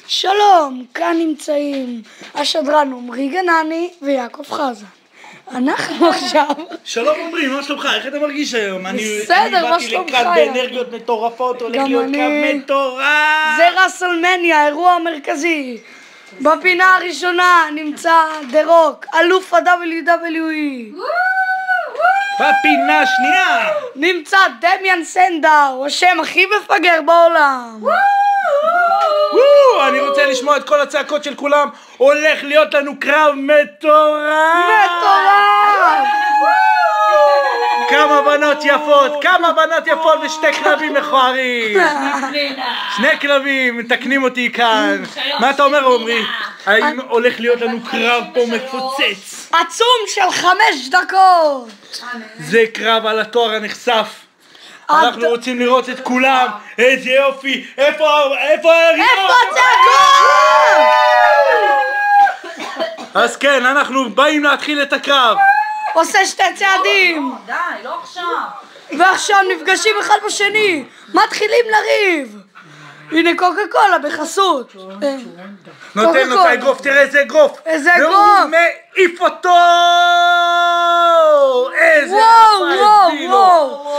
שלום, כאן נמצאים השדרן עומרי גנני ויעקב חזן. אנחנו עכשיו... שלום עומרי, מה שלומך? איך אתה מרגיש היום? בסדר, מה שלומך? אני באתי לכאן באנרגיות מטורפות, הולך להיות קרב מטורף. זה רסלמניה, האירוע המרכזי. בפינה הראשונה נמצא דה רוק, אלוף ה-WWE. בפינה השנייה נמצא דמיאן סנדאו, השם הכי מפגר בעולם. אני רוצה לשמוע את כל הצעקות של כולם. הולך להיות לנו קרב מטורף. מטורף! כמה בנות יפות ושתי כלבים מכוערים. שני כלבים, מתקנים אותי כאן. מה אתה אומר עומרי? האם הולך להיות לנו קרב פה מפוצץ? עצום של 5 דקות. זה קרב על התואר הנחשף. אנחנו רוצים לראות את כולם. איזה יופי. איפה הצעקות? אז כן, אנחנו באים להתחיל את הקרב. עושה 2 צעדים. די, לא עכשיו. ועכשיו נפגשים אחד בשני. מתחילים לריב. הנה קוקה קולה בחסות. נותן לו את האגרוף, תראה איזה אגרוף. איזה אגרוף. והוא מעיף אותו. איזה וואו.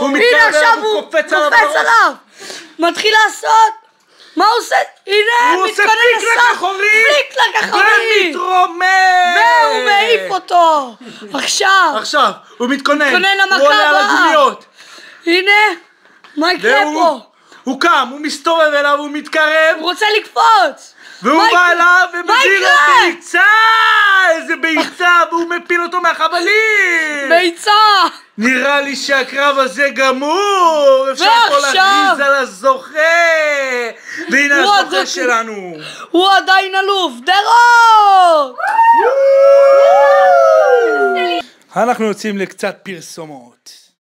הנה עכשיו הוא קופץ עליו. מתחיל לעשות. מה הוא עושה? הנה, הוא עושה פליק אחורי. ומתרומם. והוא מעיף אותו. עכשיו. הוא מתכונן. למכה הוא עולה על הגומיות. הנה, מה יקרה פה? הוא קם, הוא מסתובב אליו, הוא מתקרב. הוא רוצה לקפוץ. והוא בא אליו ומביא לו ביצה! איזה ביצה! והוא מפיל אותו מהחבלים! ביצה! נראה לי שהקרב הזה גמור! אפשר פה להכריז על הזוכה! והנה הזוכה שלנו! הוא עדיין אלוף! דה רוק! אנחנו יוצאים לקצת פרסומות.